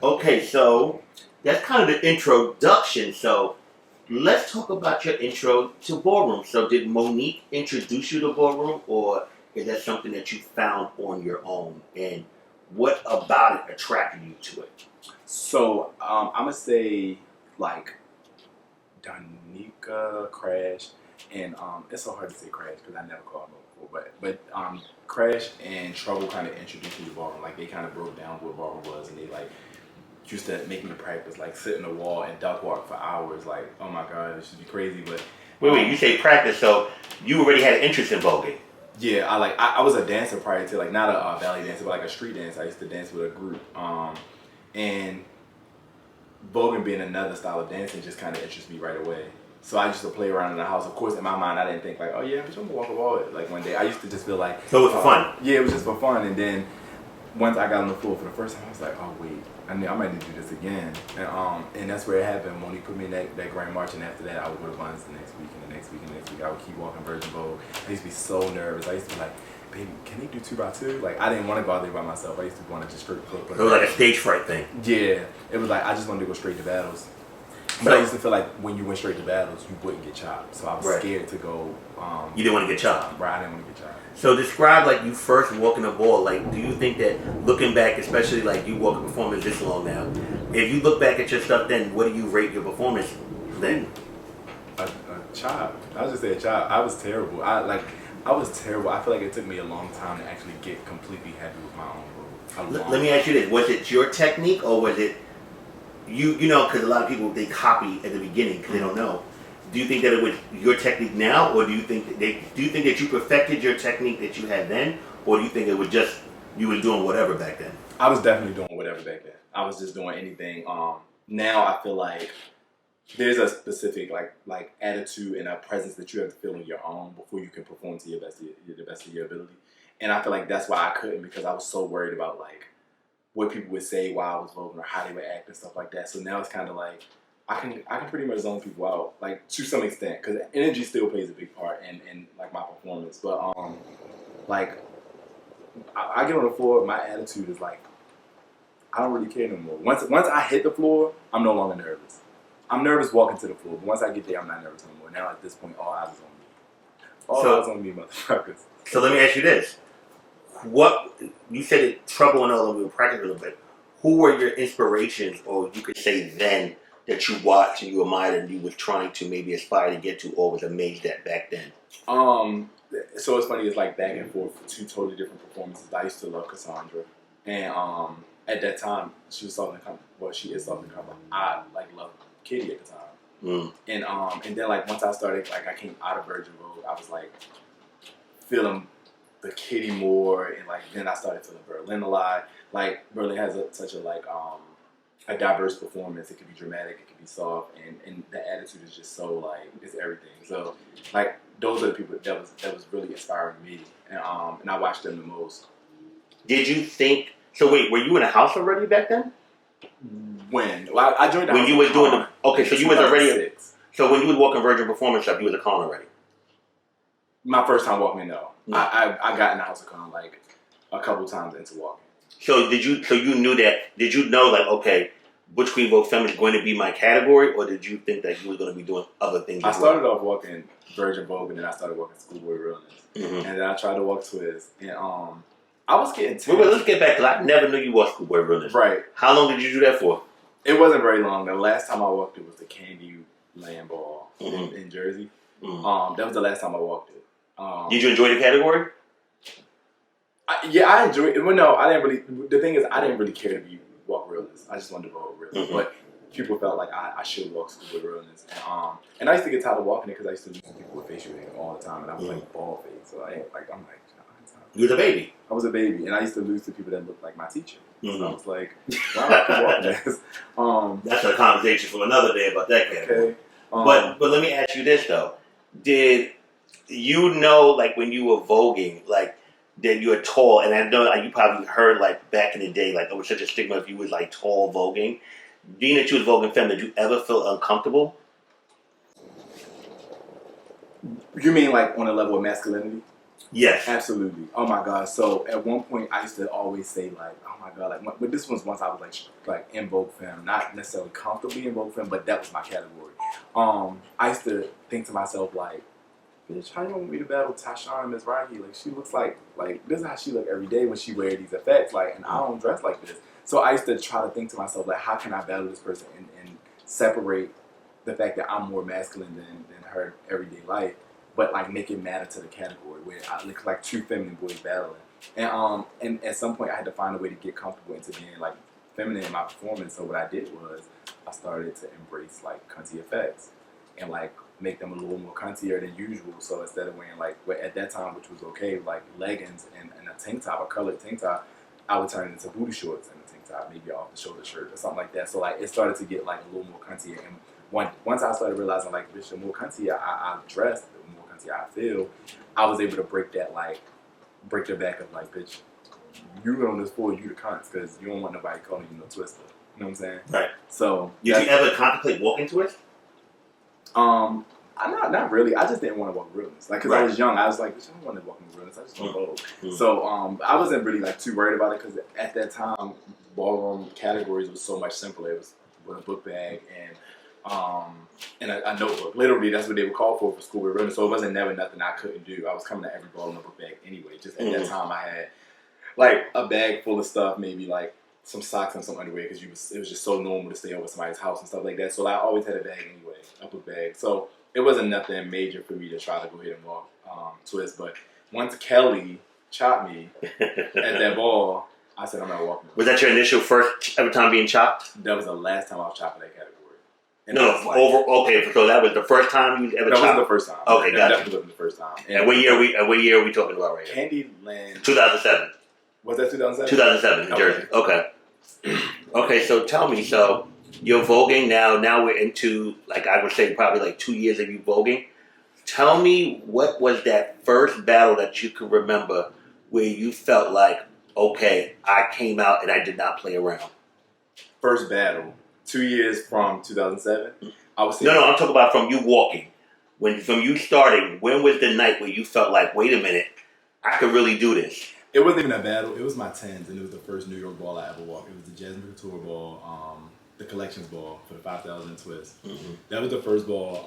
Okay, so that's kind of the introduction. So let's talk about your intro to Ballroom. So did Monique introduce you to Ballroom, or is that something that you found on your own? And what about it attracted you to it? So I'm gonna say like Donika, Crash, and it's so hard to say Crash because I never called him before. But Crash and Trouble kind of introduced me to Ballroom. Like they kind of broke down what Ballroom was, and they like used to make me practice like sit in the wall and duck walk for hours. Like oh my god, this should be crazy. But Wait, you say practice, so you already had an interest in voguing. yeah, I was a dancer prior to like not a ballet dancer, but like a street dancer. I used to dance with a group, and voguing being another style of dancing just kind of interested me right away. So I used to play around in the house. Of course, in my mind, I didn't think like, oh yeah, but I'm gonna walk a ball. Like one day, I used to just feel like So it was for fun. Yeah, it was just for fun. And then once I got on the floor for the first time, I was like, oh wait, I might need to do this again. And that's where it happened. Monique put me in that Grand March, and after that, I would go to Buns the next week and the next week and the next week. I would keep walking Virgin Vogue. I used to be so nervous. I used to be like, baby, can they do 2x2? Like I didn't want to go out there by myself. I used to want to just straight put. It was like a stage fright thing. Yeah, it was like I just wanted to go straight to battles. But I used to feel like when you went straight to battles, you wouldn't get chopped. So I was scared to go. You didn't want to get chopped. Right, I didn't want to get chopped. So describe like you first walking the ball. Like, do you think that looking back, especially like you walk a performance this long now, if you look back at your stuff then, what do you rate your performance then? A chop. I was just say a chop. I was terrible. I was terrible. I feel like it took me a long time to actually get completely happy with my own move. Let me ask you this: was it your technique, or was it you know? Because a lot of people they copy at the beginning because they don't know. Do you think that it was your technique now, or do you think that you perfected your technique that you had then, or do you think it was just you were doing whatever back then? I was definitely doing whatever back then. I was just doing anything. Now I feel like there's a specific like attitude and a presence that you have to feel on your own before you can perform to the best of your ability. And I feel like that's why I couldn't, because I was so worried about like what people would say while I was voguing or how they would act and stuff like that. So now it's kind of like I can pretty much zone people out, like to some extent, because energy still plays a big part in like my performance. But like I get on the floor, my attitude is like I don't really care no more. Once I hit the floor, I'm no longer nervous. I'm nervous walking to the floor, but once I get there, I'm not nervous anymore. Now at this point, all eyes is on me. All eyes on me, motherfuckers. So let me ask you this: what you said it trouble and all of you practice a little bit. Who were your inspirations, or you could say then, that you watched and you admired and you was trying to maybe aspire to get to, or was amazed at back then? So it's funny, it's like back and forth for two totally different performances. I used to love Cassandra, and at that time she was something to come. Well, she is something to come. I like loved Kitty at the time, and then like once I started, like I came out of Virgin Vogue, I was like feeling the Kitty more, and like then I started feeling Berlin a lot. Like Berlin has such a like a diverse performance. It could be dramatic, it could be soft, and the attitude is just so like it's everything. So like those are the people that was really inspiring me, and I watched them the most. Did you think so? Wait, were you in a house already back then? When I joined the when house you was doing so you was already 2006. So when you was walking Virgin Performance Shop, you was a con already. My first time walking, no. I got in the House of Con like a couple times into walking. So you knew that? Did you know like okay, Butch Queen Vogue Femme is going to be my category, or did you think that you were going to be doing other things? I started off walking Virgin Vogue, and then I started walking Schoolboy Realness, and then I tried to walk Twist, and I was getting tense. Well, let's get back because I never knew you walked Schoolboy Realness. Right. How long did you do that for? It wasn't very long. The last time I walked it was the Candy Land Ball in Jersey. That was the last time I walked it. Did you enjoy the category? I enjoyed it. Well, no, I didn't really. The thing is, I didn't really care to walk Realness. I just wanted to walk Realness. But people felt like I should walk Schoolboy Realness. And I used to get tired of walking it because I used to lose people with facial hair all the time, and I was like bald face. So I'm like. You was a baby. I was a baby, and I used to lose to people that looked like my teacher. So I was like, wow, I can walk this. That's a conversation for another day about that category. Okay. But let me ask you this though: did you know, like when you were voguing, like that you were tall? And I know like, you probably heard like back in the day, like there was such a stigma if you was like tall voguing. Being that you was voguing femme, did you ever feel uncomfortable? You mean like on a level of masculinity? Yes. Absolutely. Oh my god. So at one point, I used to always say like, "Oh my god!" Like, but this was once I was like in Vogue Femme, not necessarily comfortably in Vogue Femme, but that was my category. I used to think to myself like, "Bitch, how you want me to battle Tashawn Miss Rocky? Like, she looks like this is how she look every day when she wear these effects. Like, and I don't dress like this." So I used to try to think to myself like, "How can I battle this person and separate the fact that I'm more masculine than her everyday life?" But like make it matter to the category where I look like two feminine boys battling. And at some point I had to find a way to get comfortable into being like feminine in my performance. So what I did was I started to embrace like cunty effects and like make them a little more cuntier than usual. So instead of wearing like at that time, which was okay, like leggings and a tank top, a colored tank top, I would turn it into booty shorts and a tank top, maybe off the shoulder shirt or something like that. So like it started to get like a little more cuntier. And once I started realizing like, bitch, the more cunty I dress, the more cunty I feel, I was able to break the back of like, bitch, you on this for you the cunts because you don't want nobody calling you no twister. You know what I'm saying? Right. So Did you ever contemplate walking twist? I'm not really. I just didn't want to walk realness. Like, cause I was young, I was like, bitch, I don't want to walk in realness. I just want to Vogue. So I wasn't really like too worried about it because at that time, ballroom categories was so much simpler. It was with a book bag and a notebook. Literally, that's what they would call for school with realness. So it wasn't never nothing I couldn't do. I was coming to every ball in a book bag anyway. Just at that time, I had like a bag full of stuff, maybe like some socks and some underwear because it was just so normal to stay over somebody's house and stuff like that. So I always had a bag anyway, a book bag. So it wasn't nothing major for me to try to go ahead and walk twist. But once Kelly chopped me at that ball, I said I'm not walking. Was that your initial first ever time being chopped? That was the last time I was chopping that category. And okay, so that was the first time you ever chopped? That wasn't the first time. Okay, that gotcha. definitely wasn't the first time. And what year are we talking about right here? Candyland. 2007. Was that 2007? 2007, New Jersey. Okay. Okay, so tell me, so you're voguing now. Now we're into, like, I would say probably like 2 years of you voguing. Tell me, what was that first battle that you could remember where you felt like, okay, I came out and I did not play around? First battle, 2 years from 2007. I was No, I'm talking about from you walking. From you starting, when was the night where you felt like, wait a minute, I could really do this? It wasn't even a battle. It was my 10s, and it was the first New York ball I ever walked. It was the Jasmine Couture ball, the collections ball for the 5,000 twist. Mm-hmm. That was the first ball.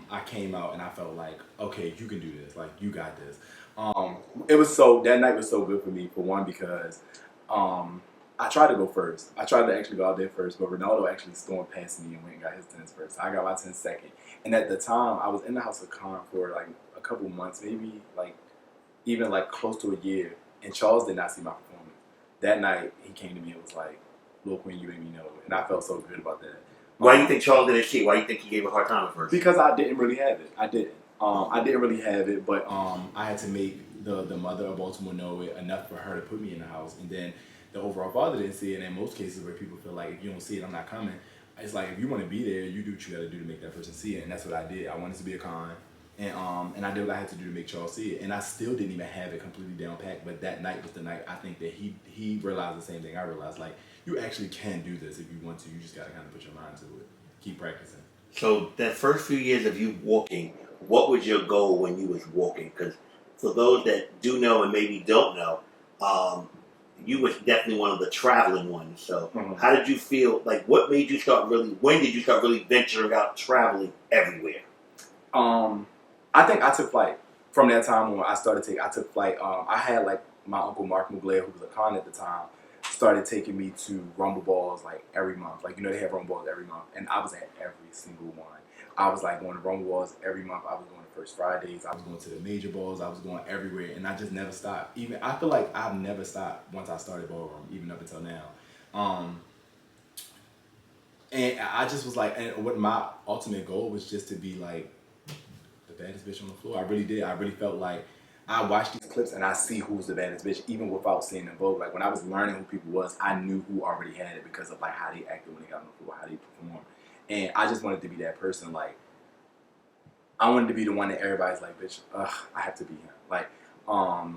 I came out and I felt like, okay, you can do this. Like, you got this. That night was so good for me, for one, because I tried to go first. I tried to actually go out there first, but Ronaldo actually stormed past me and went and got his 10s first. So I got my 10s second. And at the time, I was in the House of Con for like a couple months, maybe like even like close to a year. And Charles did not see my performance. That night, he came to me and was like, "Lil Queen, you made me know." And I felt so good about that. Why do you think Charles didn't see? Why do you think he gave a hard time at first? Because I didn't really have it. I didn't really have it, but I had to make the mother of Baltimore know it enough for her to put me in the house. And then the overall father didn't see it. And in most cases where people feel like, if you don't see it, I'm not coming. It's like, if you want to be there, you do what you got to do to make that person see it. And that's what I did. I wanted to be a con. And I did what I had to do to make Charles see it. And I still didn't even have it completely down packed. But that night was the night I think that he realized the same thing I realized. Like, you actually can do this if you want to. You just got to kind of put your mind to it. Keep practicing. So that first few years of you walking, what was your goal when you was walking? Because for those that do know and maybe don't know, you was definitely one of the traveling ones. So how did you feel? Like, what made you when did you start really venturing out traveling everywhere? I think I took flight from that time when I took flight. I had like my uncle Mark Mugler, who was a con at the time, started taking me to Rumble Balls like every month. Like, they have Rumble Balls every month. And I was at every single one. I was like going to Rumble Balls every month. I was going to First Fridays. I was going to the major balls. I was going everywhere. And I just never stopped. I feel like I've never stopped once I started Ballroom, even up until now. And I just was like, and what my ultimate goal was just to be like, baddest bitch on the floor. I really did. I really felt like I watched these clips and I see who's the baddest bitch, even without seeing them vote. Like, when I was learning who people was, I knew who already had it because of like how they acted when they got on the floor, how they performed. And I just wanted to be that person. Like, I wanted to be the one that everybody's like, bitch, I have to be him. Like, I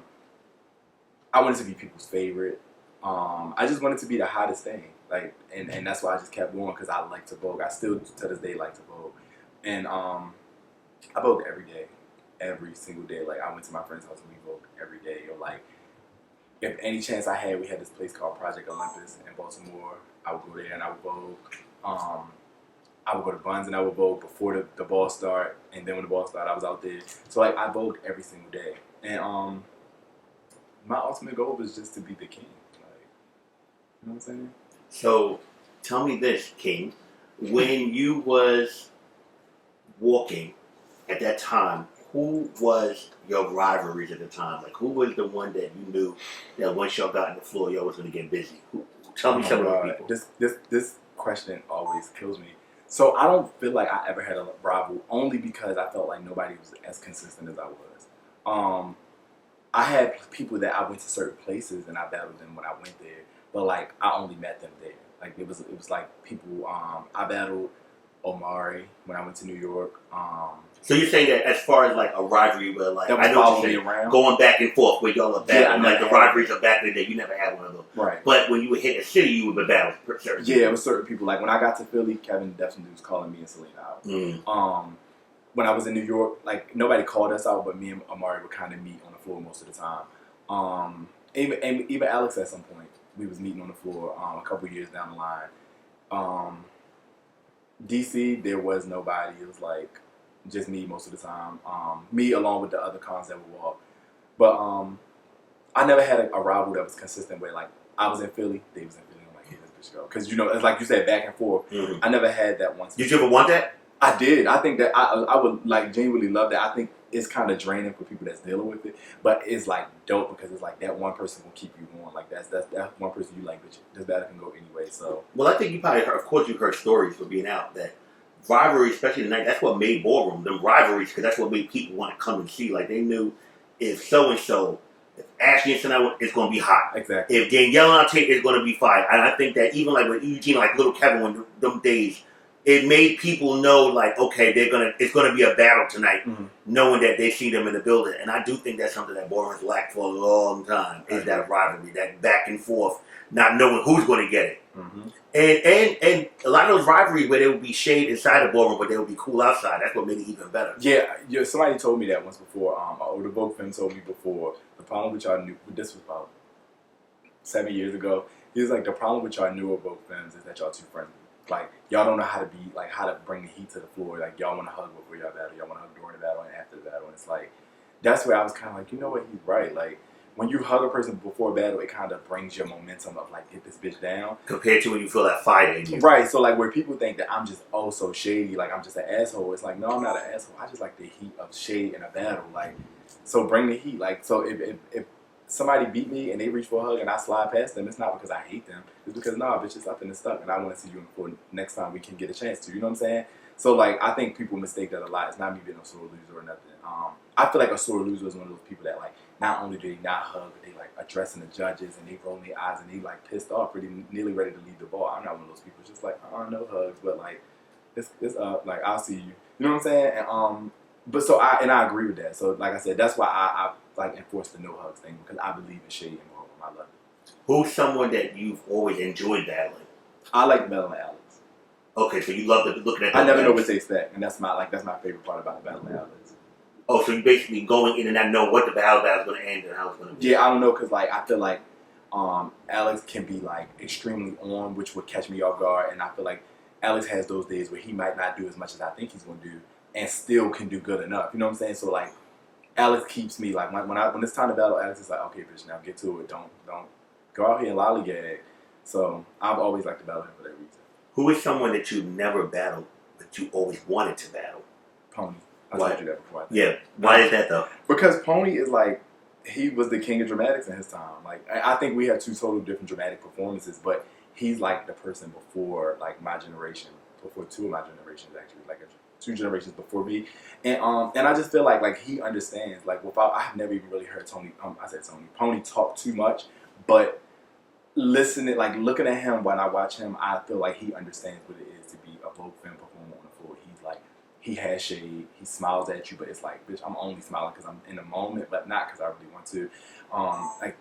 wanted to be people's favorite. I just wanted to be the hottest thing. Like, and that's why I just kept going, because I like to vogue. I still to this day like to vogue. And I vogue every day. every single day. Like I went to my friend's house and we vogue every day. Or like if any chance I had, we had this place called Project Olympus in Baltimore. I would go there and I would vogue. I would go to Buns and I would vogue before the ball start, and then when the ball started, I was out there. So like I vogued every single day, and my ultimate goal was just to be the king. Like, you know what I'm saying? So, tell me this, King. When you was walking at that time, who was your rivalries at the time? Like, who was the one that you knew that once y'all got on the floor, y'all was going to get busy? Tell me some of the people. This question always kills me. So I don't feel like I ever had a rival, only because I felt like nobody was as consistent as I was. I had people that I went to certain places and I battled them when I went there, but like I only met them there. Like it was like people. I battled Omari when I went to New York. So you're saying that as far as like a rivalry where like That was I know what following you're me saying, around. going back and forth where y'all are battling, Yeah, like the rivalries are back in the day, you never had one of those. Right. But when you would hit a city, you would be battling for certain Yeah, it was certain people. Like when I got to Philly, Kevin definitely was calling me and Selena out. When I was in New York, like nobody called us out, but me and Amari would kind of meet on the floor most of the time. Even Alex at some point, we was meeting on the floor a couple years down the line. DC, there was nobody. It was like just me most of the time. Me along with the other cons that would walk. But I never had a rival that was consistent where like I was in Philly, they was in Philly. I'm like, hey, this bitch go. Because you know, it's like you said, back and forth. Mm-hmm. I never had that once. Did you ever want that? I did. I think that I would like genuinely love that. I think it's kind of draining for people that's dealing with it, but it's like dope because it's like that one person will keep you going. Like that's that one person you like, but this battle can go anyway. So Well, I think you probably heard, of course, you heard stories for being out that rivalry, especially tonight. That's what made Ballroom them rivalries because that's what made people want to come and see. Like they knew if so and so, if Ashley and Sonata it's going to be hot. exactly. If Danielle and I take it's going to be fire. And I think that even like with Eugene, like Little Kevin, when them days. It made people know, like, okay, it's gonna be a battle tonight, knowing that they see them in the building. And I do think that's something that Ballroom's lacked for a long time, is that rivalry, that back and forth, not knowing who's going to get it. And a lot of those rivalries where there would be shade inside the Ballroom, but they would be cool outside. That's what made it even better. Yeah, somebody told me that once before. The Vogue fan told me before. The problem with y'all this was about 7 years ago. He was like, the problem with y'all newer Vogue fans is that y'all too friendly. Like, y'all don't know how to be, like, how to bring the heat to the floor. Like, y'all want to hug before y'all battle. Y'all want to hug during the battle and after the battle. And it's like, that's where I was kind of like, you know what, he's right. Like, when you hug a person before a battle, it kind of brings your momentum of, like, get this bitch down. Compared to when you feel that fire in you. Right. So, like, where people think that I'm just, oh, so shady, like, I'm just an asshole. It's like, no, I'm not an asshole. I just like the heat of shade in a battle. Like, so bring the heat. Like, so if somebody beat me and they reach for a hug and I slide past them, it's not because I hate them. It's because, nah, bitch, it's something that's stuck and I want to see you for next time we can get a chance to. You know what I'm saying? So, like, I think people mistake that a lot. It's not me being a sore loser or nothing. I feel like a sore loser is one of those people that, like, not only do they not hug, but they, like, addressing the judges and they rolling their eyes and they, like, pissed off, pretty nearly ready to leave the ball. I'm not one of those people. It's just like, no hugs, but, like, it's up. Like, I'll see you. You know what I'm saying? And, but so I agree with that. So, like I said, that's why I like enforce the no hugs thing because I believe in shade and Ballroom. I love it. Who's someone that you've always enjoyed battling? I like battling Alex. Okay, so you love looking at. I never know what to expect, and that's my favorite part about the battling Alex. Oh, so you basically going in and not know what the battle is going to end and how it's going to be. Yeah, I don't know because like I feel like Alex can be like extremely on, which would catch me off guard, and I feel like Alex has those days where he might not do as much as I think he's going to do, and still can do good enough. You know what I'm saying? So like. Alex keeps me like when it's time to battle. Alex is like, okay, bitch, now get to it. Don't go out here and lollygag. So I've always liked to battle him for that reason. Who is someone that you never battled but you always wanted to battle? Pony. I told you that before. Yeah. Why is that though? Because Pony is like he was the king of dramatics in his time. Like I think we have two totally different dramatic performances, but he's like the person before like my generation, before two of my generations actually, like 2 generations before me, and I just feel like he understands. Like I've never even really heard Pony talk too much, but listening, like looking at him when I watch him, I feel like he understands what it is to be a Vogue fan performer on the floor. He's like he has shade, he smiles at you, but it's like, bitch, I'm only smiling because I'm in the moment, but not because I really want to. Like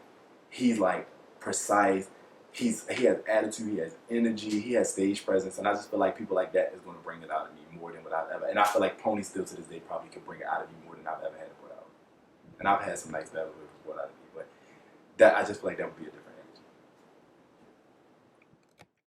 he's like precise. He has attitude, he has energy, he has stage presence, and I just feel like people like that is going to bring it out of me more than what I've ever. And I feel like Pony still to this day probably could bring it out of me more than I've ever had it brought out. And I've had some nice battles with it brought out of me, but that I just feel like that would be a different